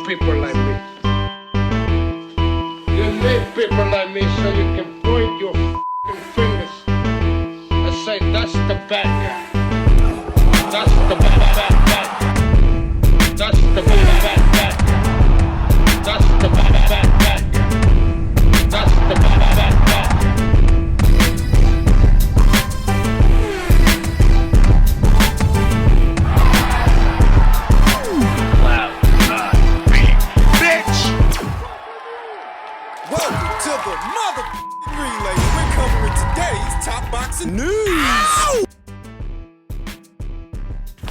people like me. You need people like me so you can point your f***ing fingers and say, that's the bad guy. That's the bad guy. That's the bad guy. That's the bad guy. That's the bad guy. Welcome to the mother relay. We're covering today's top boxing news.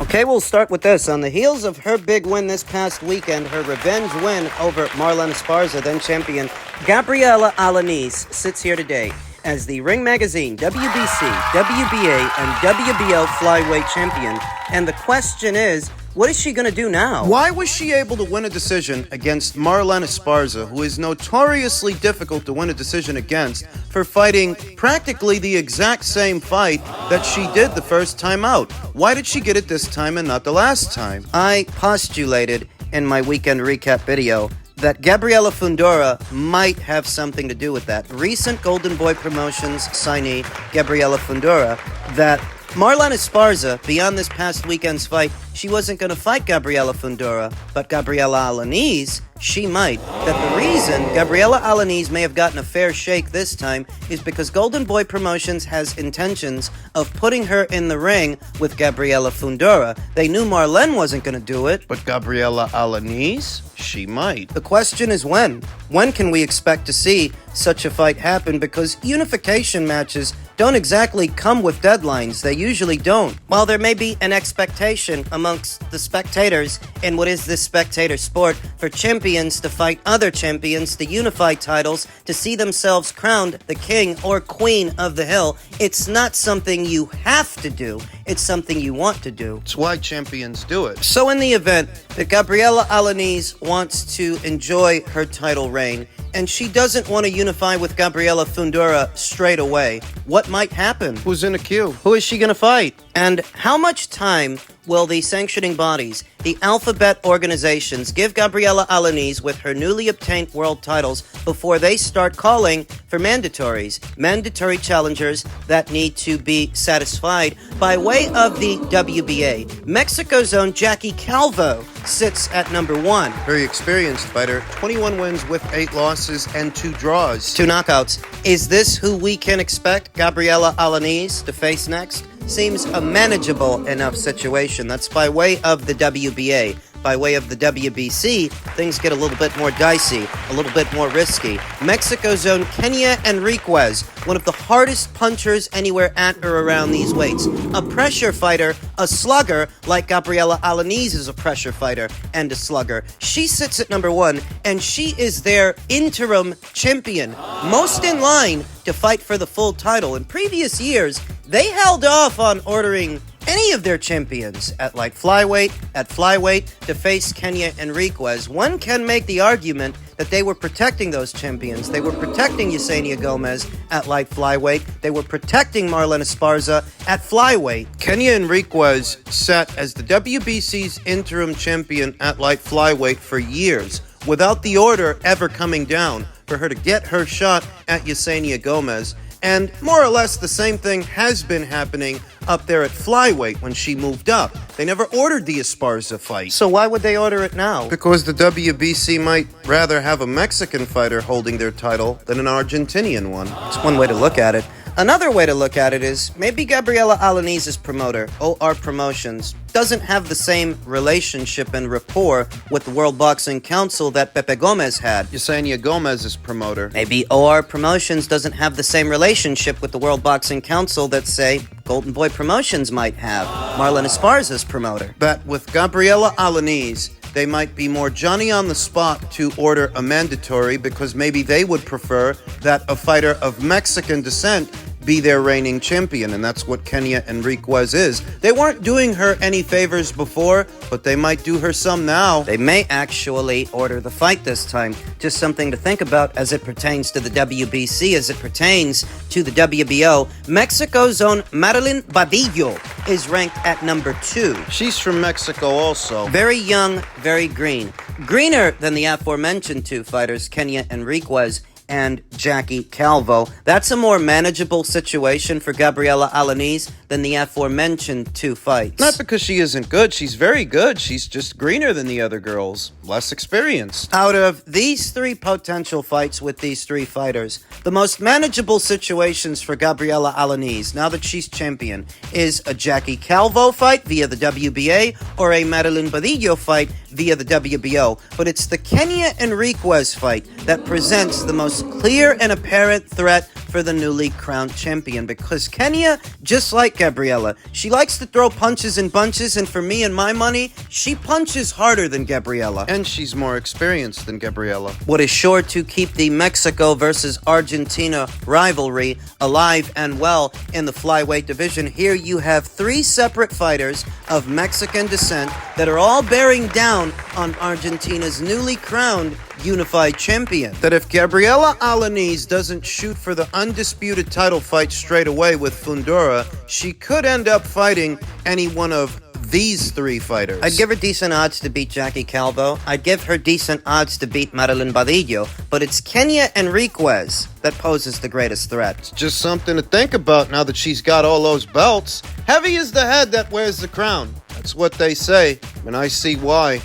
Okay, we'll start with this. On the heels of her big win this past weekend, her revenge win over Marlen Esparza, then champion Gabriella Alaniz, sits here today as the Ring Magazine, WBC, WBA, and WBO flyweight champion. And the question is, what is she going to do now? Why was she able to win a decision against Marlen Esparza, who is notoriously difficult to win a decision against, for fighting practically the exact same fight that she did the first time out? Why did she get it this time and not the last time? I postulated in my weekend recap video that Gabriella Fundora might have something to do with that. Recent Golden Boy Promotions signee, Gabriella Fundora, that Marlen Esparza, beyond this past weekend's fight, she wasn't going to fight Gabriella Fundora, but Gabriella Alaniz, she might. That the reason Gabriella Alaniz may have gotten a fair shake this time is because Golden Boy Promotions has intentions of putting her in the ring with Gabriella Fundora. They knew Marlen wasn't going to do it. But Gabriella Alaniz, she might. The question is when? When can we expect to see such a fight happen? Because unification matches don't exactly come with deadlines. They usually don't. While there may be an expectation amongst the spectators in what is this spectator sport for champions to fight other champions, to unify titles, to see themselves crowned the king or queen of the hill, it's not something you have to do. It's something you want to do. It's why champions do it. So in the event that Gabriella Alaniz wants to enjoy her title reign, and she doesn't want to unify with Gabriella Fundora straight away, what might happen? Who's in the queue? Who is she going to fight? And how much time will the sanctioning bodies, the alphabet organizations, give Gabriella Alaniz with her newly obtained world titles before they start calling for mandatories, mandatory challengers that need to be satisfied by way of the WBA? Mexico's own Jackie Calvo sits at number 1. Very experienced fighter, 21 wins with 8 losses and 2 draws. 2 knockouts. Is this who we can expect Gabriella Alaniz to face next? Seems a manageable enough situation. That's by way of the WBA. By way of the WBC, things get a little bit more dicey, a little bit more risky. Mexico's own Kenya Enriquez, one of the hardest punchers anywhere at or around these weights. A pressure fighter, a slugger, like Gabriella Alaniz is a pressure fighter and a slugger. She sits at number 1, and she is their interim champion, most in line to fight for the full title. In previous years, they held off on ordering any of their champions at light flyweight, at flyweight, to face Kenya Enriquez. One can make the argument that they were protecting those champions. They were protecting Yesenia Gomez at light flyweight. They were protecting Marlen Esparza at flyweight. Kenya Enriquez sat as the WBC's interim champion at light flyweight for years, without the order ever coming down for her to get her shot at Yesenia Gomez. And more or less the same thing has been happening up there at flyweight when she moved up. They never ordered the Esparza fight. So why would they order it now? Because the WBC might rather have a Mexican fighter holding their title than an Argentinian one. It's one way to look at it. Another way to look at it is maybe Gabriella Alaniz's promoter, OR Promotions, doesn't have the same relationship and rapport with the World Boxing Council that Pepe Gomez had. Yesenia Gomez's promoter. Maybe OR Promotions doesn't have the same relationship with the World Boxing Council that, say, Golden Boy Promotions might have. Marlen Esparza's promoter. But with Gabriella Alaniz, they might be more Johnny on the spot to order a mandatory because maybe they would prefer that a fighter of Mexican descent be their reigning champion, and that's what Kenya Enriquez is. They weren't doing her any favors before, but they might do her some now. They may actually order the fight this time. Just something to think about as it pertains to the WBC, as it pertains to the WBO. Mexico's own Marilyn Badillo is ranked at number 2. She's from Mexico also. Very young, very green. Greener than the aforementioned two fighters, Kenya Enriquez and Jackie Calvo. That's a more manageable situation for Gabriella Alaniz than the aforementioned two fights. Not because she isn't good. She's very good. She's just greener than the other girls. Less experienced. Out of these 3 potential fights with these 3 fighters, the most manageable situations for Gabriella Alaniz, now that she's champion, is a Jackie Calvo fight via the WBA or a Marilyn Badillo fight via the WBO. But it's the Kenya Enriquez fight that presents the most clear and apparent threat for the newly crowned champion, because Kenya, just like Gabriella, she likes to throw punches in bunches, and for me and my money, she punches harder than Gabriella. And she's more experienced than Gabriella. What is sure to keep the Mexico versus Argentina rivalry alive and well in the flyweight division. Here you have 3 separate fighters of Mexican descent that are all bearing down on Argentina's newly crowned unified champion. That if Gabriella Alaniz doesn't shoot for the undisputed title fight straight away with Fundora, she could end up fighting any one of these 3 fighters. I'd give her decent odds to beat Jackie Calvo. I'd give her decent odds to beat Marilyn Badillo. But it's Kenya Enriquez that poses the greatest threat. It's just something to think about now that she's got all those belts. Heavy is the head that wears the crown. That's what they say, and I see why.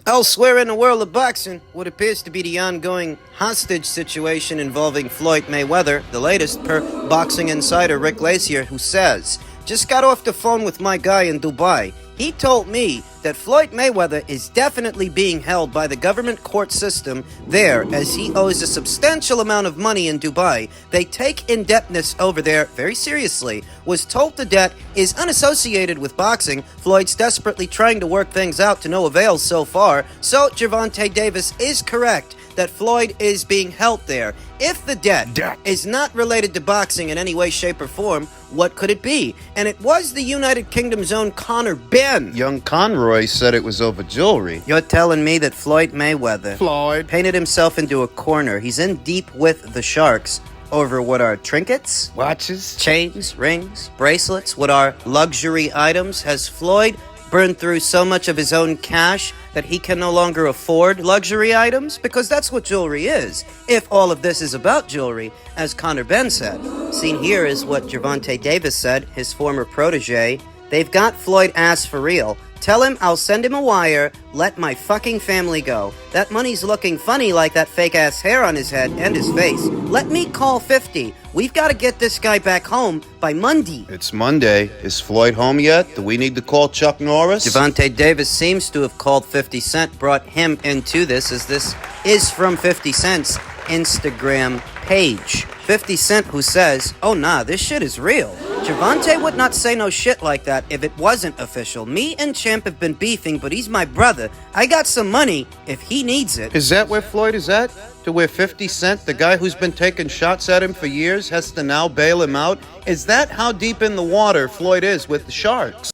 Elsewhere in the world of boxing, what appears to be the ongoing hostage situation involving Floyd Mayweather, the latest per boxing insider Rick Lazier, who says, "Just got off the phone with my guy in Dubai. He told me that Floyd Mayweather is definitely being held by the government court system there, as he owes a substantial amount of money in Dubai. They take indebtedness over there very seriously. Was told the debt is unassociated with boxing. Floyd's desperately trying to work things out to no avail so far. So Gervonta Davis is correct that Floyd is being held there. If the debt is not related to boxing in any way, shape, or form, what could it be?" And it was the United Kingdom's own Conor Benn. Young Conroy said it was over jewelry. You're telling me that Floyd Mayweather painted himself into a corner. He's in deep with the Sharks over what are trinkets, Watches? chains, rings, bracelets, what are luxury items. Has Floyd burned through so much of his own cash that he can no longer afford luxury items? Because that's what jewelry is, if all of this is about jewelry, as Conor Benn said. Seen here is what Gervonta Davis said, his former protege. "They've got Floyd ass for real. Tell him I'll send him a wire. Let my fucking family go. That money's looking funny like that fake-ass hair on his head and his face. Let me call 50. We've got to get this guy back home by Monday." It's Monday. Is Floyd home yet? Do we need to call Chuck Norris? Gervonta Davis seems to have called 50 Cent, brought him into this, as this is from 50 Cent's Instagram page. 50 Cent, who says, "Oh nah, this shit is real. Gervonta would not say no shit like that if it wasn't official. Me and Champ have been beefing, but he's my brother. I got some money if he needs it." Is that where Floyd is at? To where 50 Cent, the guy who's been taking shots at him for years, has to now bail him out? Is that how deep in the water Floyd is with the Sharks?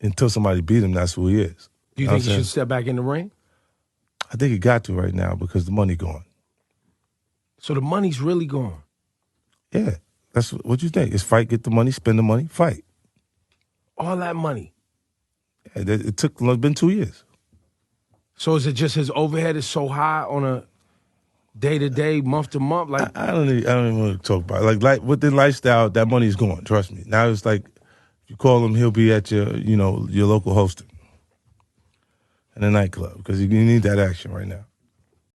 Until somebody beat him, that's who he is. Do you think he should step back in the ring? I think he got to right now because the money gone. So the money's really gone. Yeah, that's what you think. It's fight, get the money, spend the money, fight. All that money. Yeah, it's been 2 years. So is it just his overhead is so high on a day-to-day, month-to-month? Like I don't even want to talk about it. Like with the lifestyle, that money's gone. Trust me. Now it's like if you call him, he'll be at your local hosting in a nightclub because you need that action right now.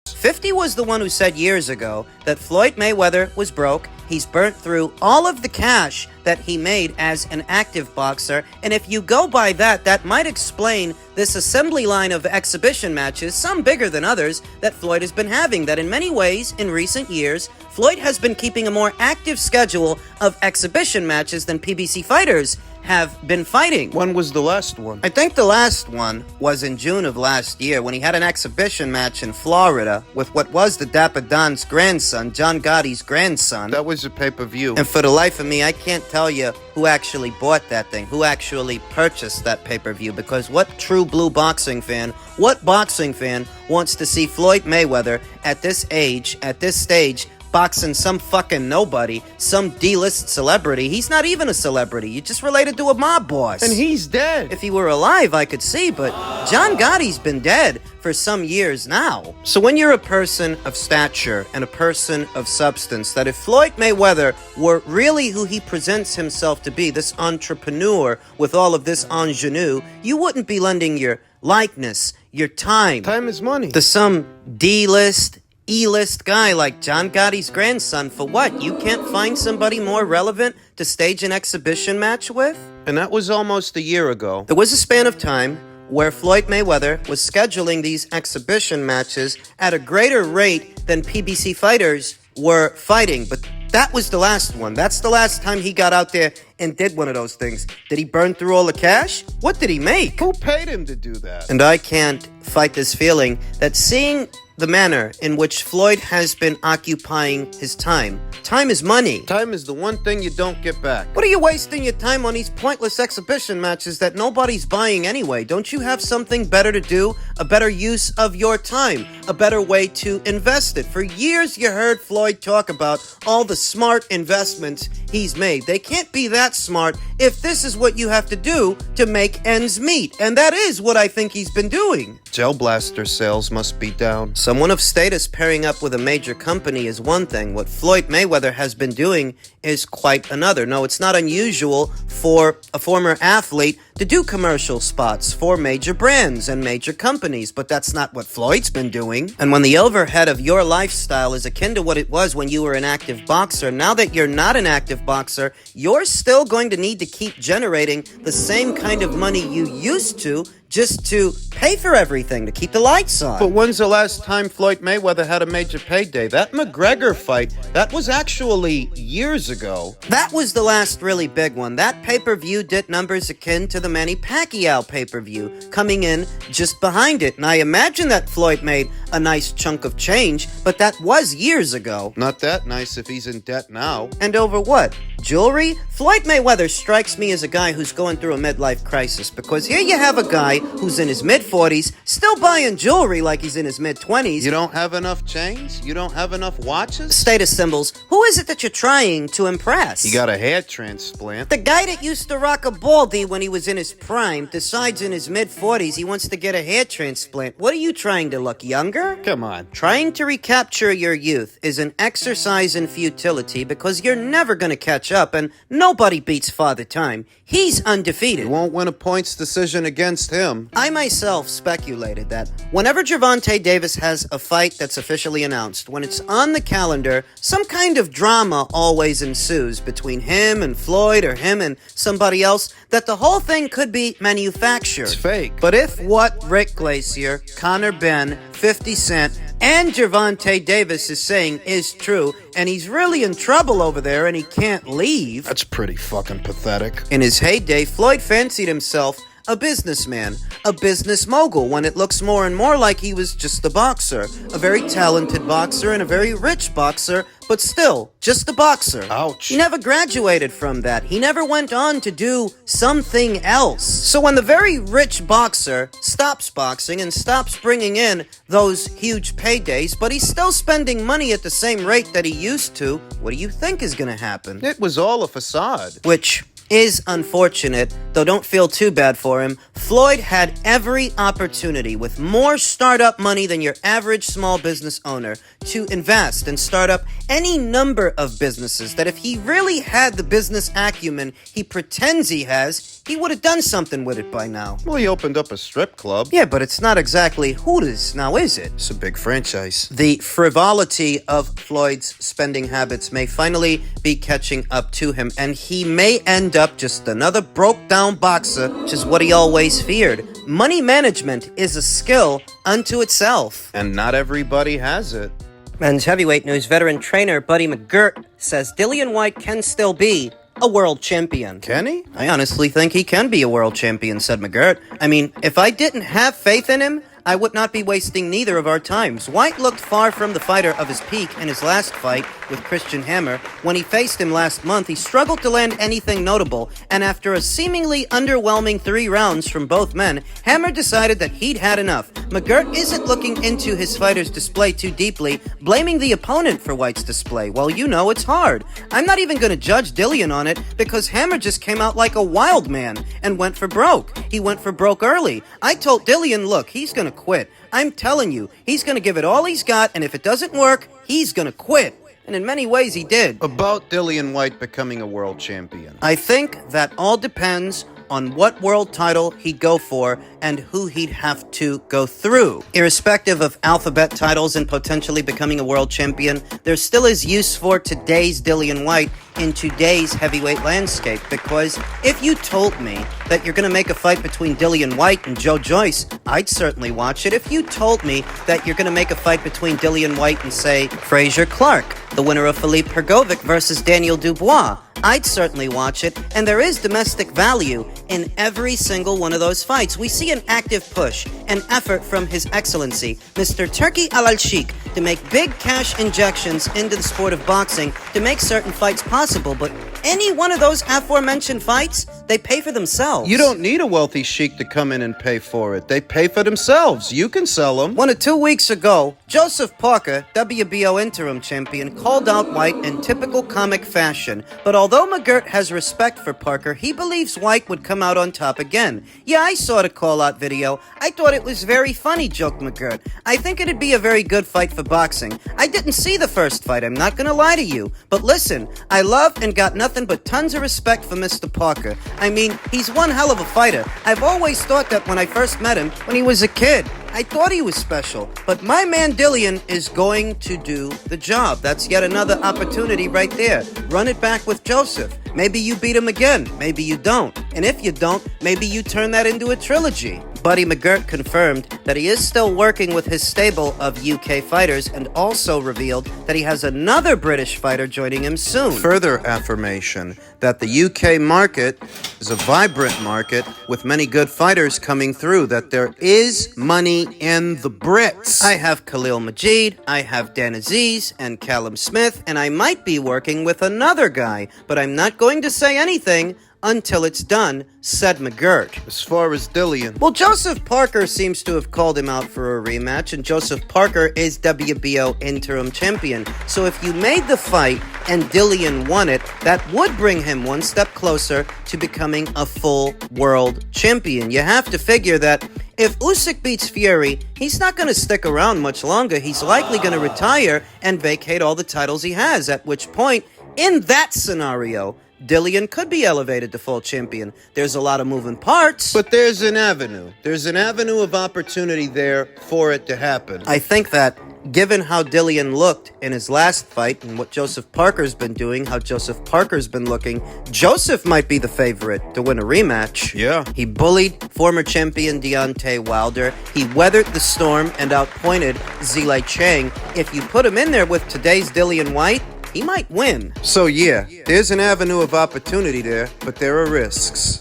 50 was the one who said years ago that Floyd Mayweather was broke. He's burnt through all of the cash that he made as an active boxer. And if you go by that, that might explain this assembly line of exhibition matches, some bigger than others, that Floyd has been having. That in many ways, in recent years, Floyd has been keeping a more active schedule of exhibition matches than PBC fighters have been fighting. When was the last one? I think the last one was in June of last year when he had an exhibition match in Florida with what was the Dapper Don's grandson, John Gotti's grandson. That was a pay-per-view. And for the life of me, I can't tell you who actually bought that thing, who actually purchased that pay-per-view, because what true blue boxing fan, what boxing fan wants to see Floyd Mayweather at this age, at this stage, boxing some fucking nobody, some D-list celebrity? He's not even a celebrity. You're just related to a mob boss. And he's dead. If he were alive, I could see, but John Gotti's been dead for some years now. So when you're a person of stature and a person of substance, that if Floyd Mayweather were really who he presents himself to be, this entrepreneur with all of this ingenue, you wouldn't be lending your likeness, your time. Time is money. To some D-list, E-list guy like John Gotti's grandson. For what? You can't find somebody more relevant to stage an exhibition match with? And that was almost a year ago. There was a span of time where Floyd Mayweather was scheduling these exhibition matches at a greater rate than PBC fighters were fighting, but that was the last one. That's the last time he got out there and did one of those things. Did he burn through all the cash? What did he make? Who paid him to do that? And I can't fight this feeling that seeing the manner in which Floyd has been occupying his time. Time is money. Time is the one thing you don't get back. What are you wasting your time on these pointless exhibition matches that nobody's buying anyway? Don't you have something better to do? A better use of your time? A better way to invest it? For years you heard Floyd talk about all the smart investments he's made. They can't be that smart if this is what you have to do to make ends meet. And that is what I think he's been doing. Gel blaster sales must be down. Someone of status pairing up with a major company is one thing. What Floyd Mayweather has been doing is quite another. No, it's not unusual for a former athlete to do commercial spots for major brands and major companies, but that's not what Floyd's been doing. And when the overhead of your lifestyle is akin to what it was when you were an active boxer, now that you're not an active boxer, you're still going to need to keep generating the same kind of money you used to just to pay for everything, to keep the lights on. But when's the last time Floyd Mayweather had a major payday? That McGregor fight, that was actually years ago. That was the last really big one. That pay-per-view did numbers akin to the Manny Pacquiao pay-per-view, coming in just behind it. And I imagine that Floyd made a nice chunk of change, but that was years ago. Not that nice if he's in debt now. And over what? Jewelry? Floyd Mayweather strikes me as a guy who's going through a midlife crisis, because here you have a guy who's in his mid-40s, still buying jewelry like he's in his mid-20s. You don't have enough chains? You don't have enough watches? Status symbols. Who is it that you're trying to impress? He got a hair transplant. The guy that used to rock a baldy when he was in his prime decides in his mid-40s he wants to get a hair transplant. What are you trying to look younger? Come on. Trying to recapture your youth is an exercise in futility because you're never going to catch up, and nobody beats Father Time. He's undefeated. You won't win a points decision against him. I myself speculated that whenever Gervonta Davis has a fight that's officially announced, when it's on the calendar, some kind of drama always ensues between him and Floyd or him and somebody else, that the whole thing could be manufactured. It's fake. But if what Rick Glacier, Conor Benn, 50 Cent, and Gervonta Davis is saying is true, and he's really in trouble over there and he can't leave. That's pretty fucking pathetic. In his heyday, Floyd fancied himself a businessman, a business mogul, when it looks more and more like he was just a boxer. A very talented boxer and a very rich boxer, but still, just a boxer. Ouch. He never graduated from that. He never went on to do something else. So when the very rich boxer stops boxing and stops bringing in those huge paydays, but he's still spending money at the same rate that he used to, what do you think is going to happen? It was all a facade. Which is unfortunate, though don't feel too bad for him. Floyd had every opportunity, with more startup money than your average small business owner, to invest and start up any number of businesses that if he really had the business acumen he pretends he has, he would have done something with it by now. Well, he opened up a strip club. Yeah, but it's not exactly Hooters, now is it? It's a big franchise. The frivolity of Floyd's spending habits may finally be catching up to him, and he may end up just another broke-down boxer, which is what he always feared. Money management is a skill unto itself. And not everybody has it. Men's heavyweight news, veteran trainer Buddy McGirt says Dillian Whyte can still be a world champion. Can he? I honestly think he can be a world champion, said McGirt. I mean, if I didn't have faith in him, I would not be wasting neither of our times. Whyte looked far from the fighter of his peak in his last fight with Christian Hammer. When he faced him last month, he struggled to land anything notable, and after a seemingly underwhelming 3 rounds from both men, Hammer decided that he'd had enough. McGirt isn't looking into his fighter's display too deeply, blaming the opponent for Whyte's display. Well, you know, it's hard. I'm not even going to judge Dillian on it, because Hammer just came out like a wild man and went for broke. He went for broke early. I told Dillian, look, he's going to quit. I'm telling you, he's going to give it all he's got, and if it doesn't work, he's going to quit. And in many ways, he did. About Dillian Whyte becoming a world champion. I think that all depends on what world title he'd go for and who he'd have to go through. Irrespective of alphabet titles and potentially becoming a world champion, there still is use for today's Dillian Whyte in today's heavyweight landscape, because if you told me that you're going to make a fight between Dillian Whyte and Joe Joyce, I'd certainly watch it. If you told me that you're going to make a fight between Dillian Whyte and, say, Frazier Clark, the winner of Philippe Hrgovic versus Daniel Dubois, I'd certainly watch it, and there is domestic value in every single one of those fights. We see an active push, an effort from His Excellency, Mr. Turki Al-Sheikh, to make big cash injections into the sport of boxing to make certain fights possible, but any one of those aforementioned fights, they pay for themselves. You don't need a wealthy sheik to come in and pay for it. They pay for themselves. You can sell them. 1 or 2 weeks ago, Joseph Parker, WBO interim champion, called out Whyte in typical comic fashion. But although McGirt has respect for Parker, he believes Whyte would come out on top again. Yeah, I saw the call-out video. I thought it was very funny, joked McGirt. I think it'd be a very good fight for boxing. I didn't see the first fight, I'm not gonna lie to you. But listen, I love and got nothing but tons of respect for Mr. Parker. I mean, he's one hell of a fighter. I've always thought that when I first met him, when he was a kid. I thought he was special. But my man Dillian is going to do the job. That's yet another opportunity right there. Run it back with Joseph. Maybe you beat him again. Maybe you don't. And if you don't, maybe you turn that into a trilogy. Buddy McGirt confirmed that he is still working with his stable of UK fighters and also revealed that he has another British fighter joining him soon. Further affirmation that the UK market is a vibrant market with many good fighters coming through, that there is money in the Brits. I have Khalil Majid, I have Dan Aziz and Callum Smith, and I might be working with another guy, but I'm not going to say anything until it's done, said McGirt. As far as Dillian, Well, Joseph Parker seems to have called him out for a rematch, and Joseph Parker is WBO interim champion. So if you made the fight and Dillian won it, that would bring him one step closer to becoming a full world champion. You have to figure that if Usyk beats Fury, he's not going to stick around much longer. He's likely going to retire and vacate all the titles he has, at which point, in that scenario, Dillian could be elevated to full champion. There's a lot of moving parts. but there's an avenue. There's an avenue of opportunity there for it to happen. I think that, given how Dillian looked in his last fight and what Joseph Parker's been doing, how Joseph Parker's been looking, Joseph might be the favorite to win a rematch. Yeah. He bullied former champion Deontay Wilder. He weathered the storm and outpointed Zhilei Chang. If you put him in there with today's Dillian Whyte, he might win. So yeah, there's an avenue of opportunity there, but there are risks.